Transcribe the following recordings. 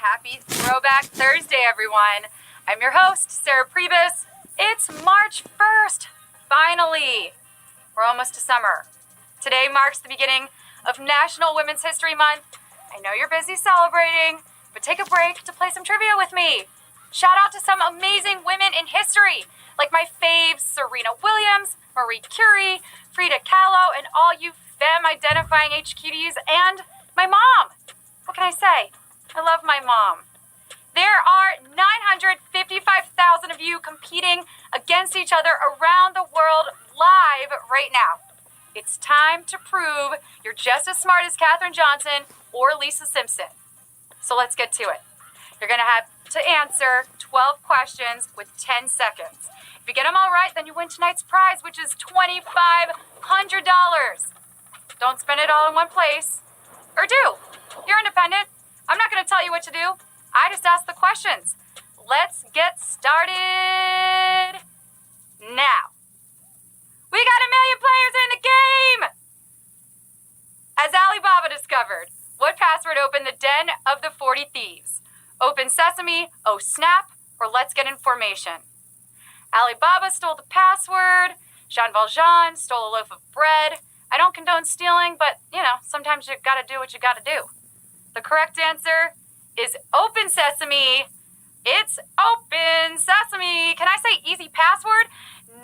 Happy Throwback Thursday, everyone. I'm your host, Sarah Pribis. It's March 1st. Finally, we're almost to summer. Today marks the beginning of National Women's History Month. I know you're busy celebrating, but take a break to play some trivia with me. Shout out to some amazing women in history, like my faves, Serena Williams, Marie Curie, Frida Kahlo, and all you femme-identifying HQDs, and my mom. What can I say? I love my mom. There are 955,000 of you competing against each other around the world live right now. It's time to prove you're just as smart as Katherine Johnson or Lisa Simpson. So let's get to it. You're going to have to answer 12 questions with 10 seconds. If you get them all right, then you win tonight's prize, which is $2,500. Don't spend it all in one place. Or do. You're independent. I'm not going to tell you what to do. I just ask the questions. Let's get started now. We got 1 million players in the game! As Alibaba discovered, what password opened the den of the 40 thieves? Open Sesame, Oh Snap, or Let's Get Information? Alibaba stole the password. Jean Valjean stole a loaf of bread. I don't condone stealing, but, sometimes you gotta do what you gotta do. The correct answer is Open Sesame. It's Open Sesame. Can I say easy password?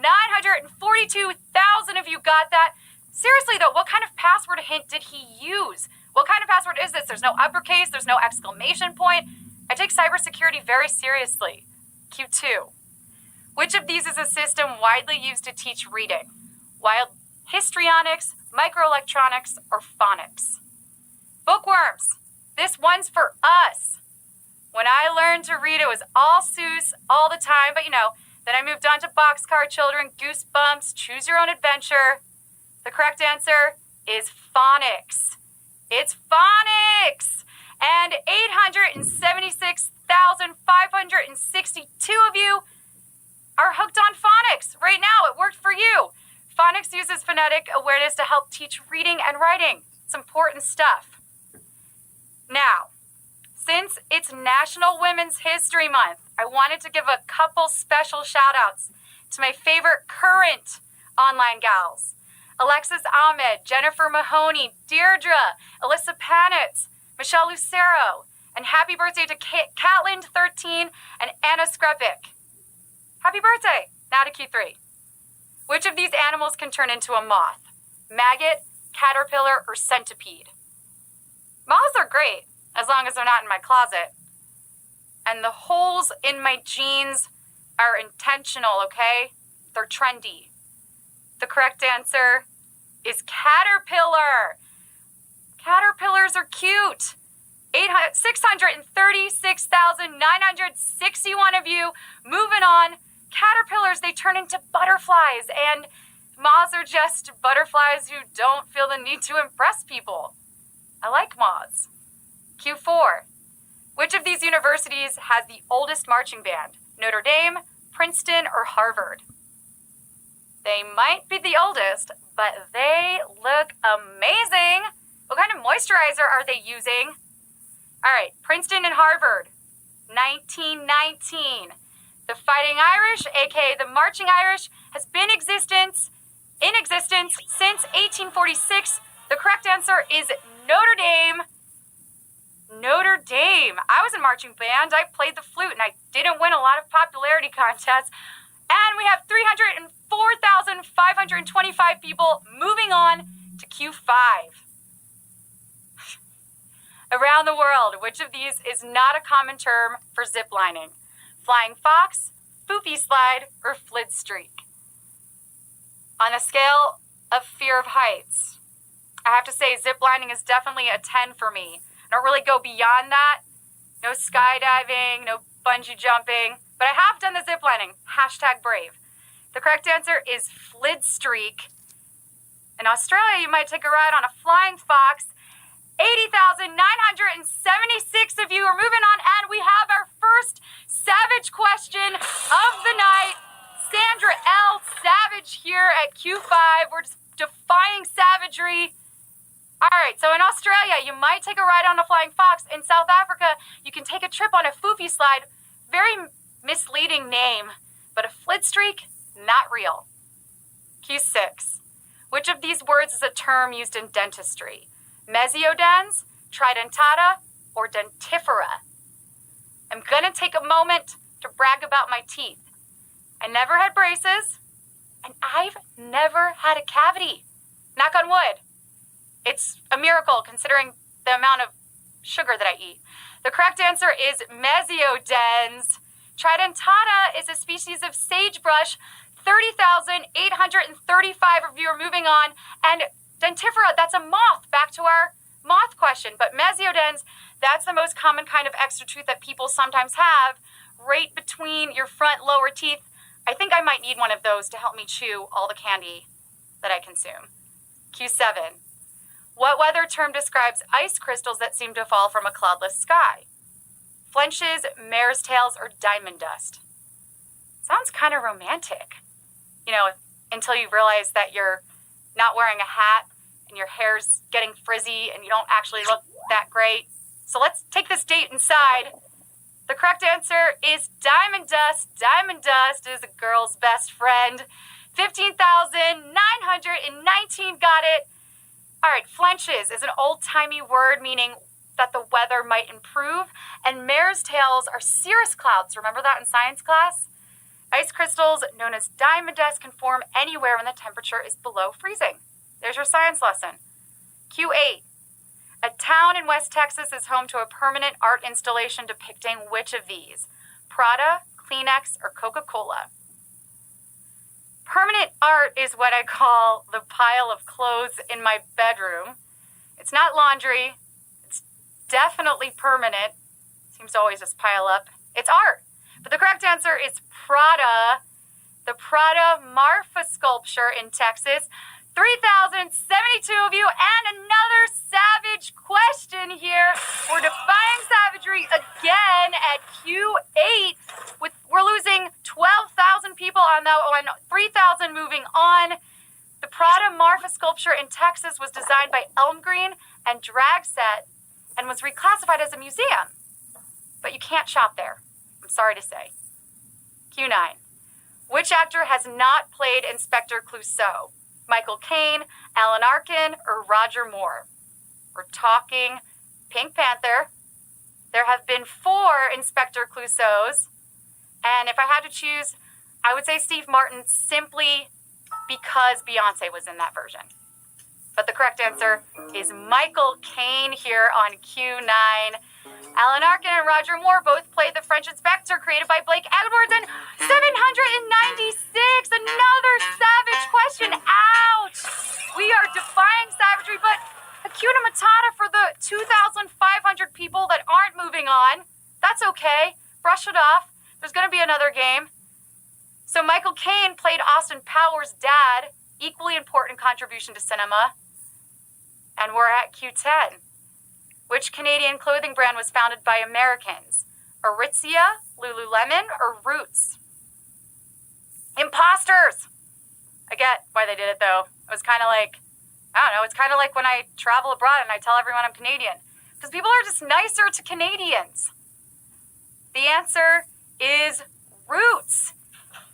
942,000 of you got that. Seriously, though, what kind of password hint did he use? What kind of password is this? There's no uppercase. There's no exclamation point. I take cybersecurity very seriously. Q2. Which of these is a system widely used to teach reading? Wild histrionics, microelectronics, or phonics? Bookworms. This one's for us. When I learned to read, it was all Seuss all the time, but then I moved on to Boxcar Children, Goosebumps, Choose Your Own Adventure. The correct answer is phonics. It's phonics! And 876,562 of you are hooked on phonics right now. It worked for you. Phonics uses phonetic awareness to help teach reading and writing. It's important stuff. Now, since it's National Women's History Month, I wanted to give a couple special shout-outs to my favorite current online gals. Alexis Ahmed, Jennifer Mahoney, Deirdre, Alyssa Panitz, Michelle Lucero, and happy birthday to Catland13 and Anna Skrepik. Happy birthday! Now to Q3. Which of these animals can turn into a moth? Maggot, caterpillar, or centipede? Moths are great, as long as they're not in my closet. And the holes in my jeans are intentional, okay? They're trendy. The correct answer is caterpillar. Caterpillars are cute. 636,961 of you. Moving on. Caterpillars, they turn into butterflies, and moths are just butterflies who don't feel the need to impress people. I like moths. Q4. Which of these universities has the oldest marching band? Notre Dame, Princeton, or Harvard? They might be the oldest, but they look amazing. What kind of moisturizer are they using? All right, Princeton and Harvard, 1919. The Fighting Irish, aka the Marching Irish, has been in existence since 1846. The correct answer is Notre Dame. Notre Dame. I was in marching band. I played the flute, and I didn't win a lot of popularity contests. And we have 304,525 people moving on to Q5. Around the world, which of these is not a common term for ziplining? Flying fox, foofy slide, or flid streak? On a scale of fear of heights, I have to say ziplining is definitely a 10 for me. I don't really go beyond that. No skydiving, no bungee jumping, but I have done the ziplining. #brave. The correct answer is flid streak. In Australia, you might take a ride on a flying fox. 80,976 of you are moving on, and we have our first Savage question of the night. Sandra L. Savage here at Q5. We're just defying savagery. All right, so in Australia, you might take a ride on a flying fox. In South Africa, You can take a trip on a foofy slide. Very misleading name, but a flit streak, not real. Q6. Which of these words is a term used in dentistry? Mesiodens, tridentata, or dentifera? I'm gonna take a moment to brag about my teeth. I never had braces, and I've never had a cavity. Knock on wood. It's a miracle considering the amount of sugar that I eat. The correct answer is mesiodens. Tridentata is a species of sagebrush. 30,835 of you are moving on. And dentifera, that's a moth. Back to our moth question. But mesiodens, that's the most common kind of extra tooth that people sometimes have right between your front lower teeth. I think I might need one of those to help me chew all the candy that I consume. Q7. What weather term describes ice crystals that seem to fall from a cloudless sky? Flenches, mare's tails, or diamond dust? Sounds kind of romantic. You know, until you realize that you're not wearing a hat and your hair's getting frizzy and you don't actually look that great. So let's take this date inside. The correct answer is diamond dust. Diamond dust is a girl's best friend. 15,919 got it. All right, flenches is an old-timey word meaning that the weather might improve. And mare's tails are cirrus clouds. Remember that in science class? Ice crystals, known as diamond dust, can form anywhere when the temperature is below freezing. There's your science lesson. Q8. A town in West Texas is home to a permanent art installation depicting which of these? Prada, Kleenex, or Coca-Cola? Permanent art is what I call the pile of clothes in my bedroom. It's not laundry. It's definitely permanent. Seems to always just pile up. It's art. But the correct answer is Prada. The Prada Marfa sculpture in Texas. 3,072 of you, and another savage question here. We're defying savagery again at Q8. We're losing 12,000 people on that one, 3,000 moving on. The Prada Marfa sculpture in Texas was designed by Elmgreen and Dragset and was reclassified as a museum. But you can't shop there, I'm sorry to say. Q9. Which actor has not played Inspector Clouseau? Michael Caine, Alan Arkin, or Roger Moore? We're talking Pink Panther. There have been 4 Inspector Clouseaus. And if I had to choose, I would say Steve Martin simply because Beyonce was in that version. But the correct answer is Michael Caine here on Q9. Alan Arkin and Roger Moore both played the French Inspector created by Blake Edwards in 796. Another savage question. Ouch! We are defying savagery, but Hakuna Matata for the 2,500 people that aren't moving on. That's okay. Brush it off. There's going to be another game. So Michael Caine played Austin Powers' dad, equally important contribution to cinema. And we're at Q10. Which Canadian clothing brand was founded by Americans? Aritzia, Lululemon, or Roots? Imposters! I get why they did it, though. It was kind of like, I don't know, it's kind of like when I travel abroad and I tell everyone I'm Canadian. Because people are just nicer to Canadians. The answer is Roots.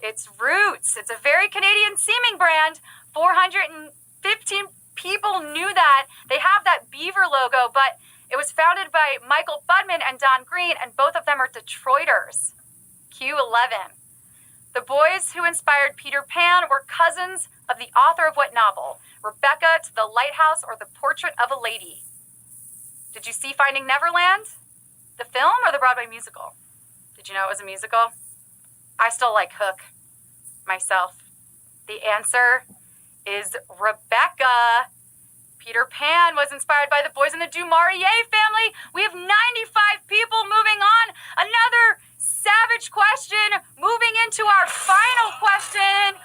It's Roots. It's a very Canadian-seeming brand. 415 people knew that. They have that beaver logo, but it was founded by Michael Budman and Don Green, and both of them are Detroiters. Q11. The boys who inspired Peter Pan were cousins of the author of what novel? Rebecca to the Lighthouse or The Portrait of a Lady? Did you see Finding Neverland? The film or the Broadway musical? Did you know it was a musical? I still like Hook myself. The answer is Rebecca. Peter Pan was inspired by the boys in the Du Maurier family. We have 95 people moving on. Another savage question. Moving into our final question.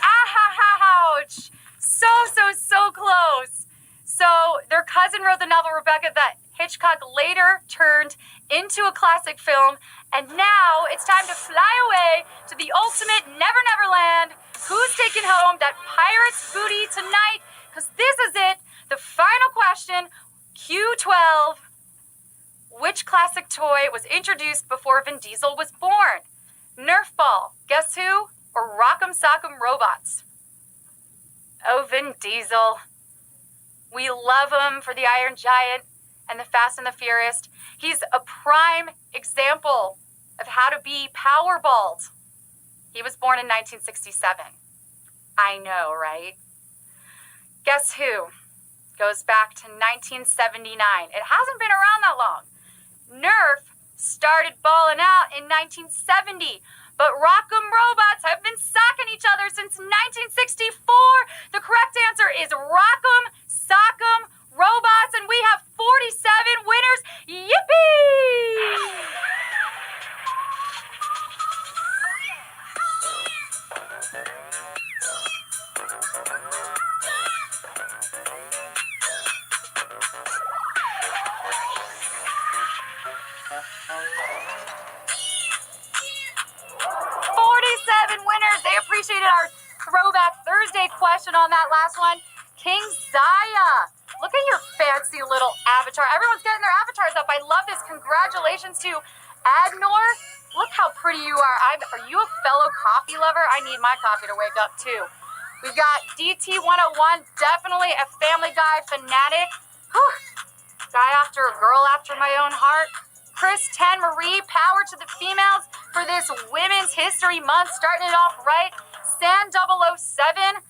Ouch. So close. So their cousin wrote the novel Rebecca that Hitchcock later turned into a classic film. And now it's time to fly away to the ultimate Never Never Land. Who's taking home that pirate's booty tonight? Because this is it. The final question, Q12. Which classic toy was introduced before Vin Diesel was born? Nerf ball, Guess Who, or Rock'em Sock'em Robots? Oh, Vin Diesel. We love him for the Iron Giant and the Fast and the Furious. He's a prime example of how to be powerballed. He was born in 1967. I know, right? Guess Who goes back to 1979. It hasn't been around that long. Nerf started balling out in 1970, but Rock'em Robots have been socking each other since 1964. The correct answer is Rock'em Sock'em Robots, and we have 47 winners. Yippee! Winners. They appreciated our Throwback Thursday question on that last one. King Zaya, look at your fancy little avatar. Everyone's getting their avatars up. I love this. Congratulations to Adnor. Look how pretty you are. Are you a fellow coffee lover? I need my coffee to wake up too. We've got DT101, definitely a Family Guy fanatic. Whew. Guy after a girl after my own heart. Chris 10 Marie, power to the females for this Women's History Month, starting it off right. San 007,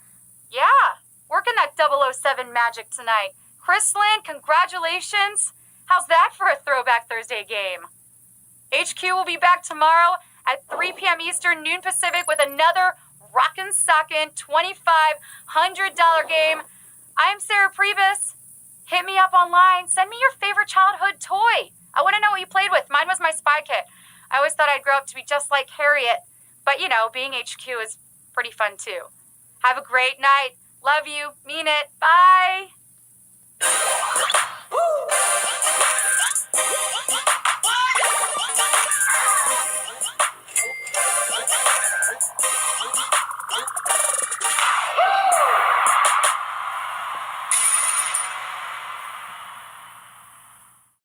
yeah, working that 007 magic tonight. Chris Lynn, congratulations. How's that for a Throwback Thursday game? HQ will be back tomorrow at 3 p.m. Eastern, noon Pacific, with another rockin' sockin' $2,500 game. I'm Sarah Pribis. Hit me up online. Send me your favorite childhood toy. I want to know what you played with. Mine was my spy kit. I always thought I'd grow up to be just like Harriet. But, you know, being HQ is pretty fun, too. Have a great night. Love you. Mean it. Bye.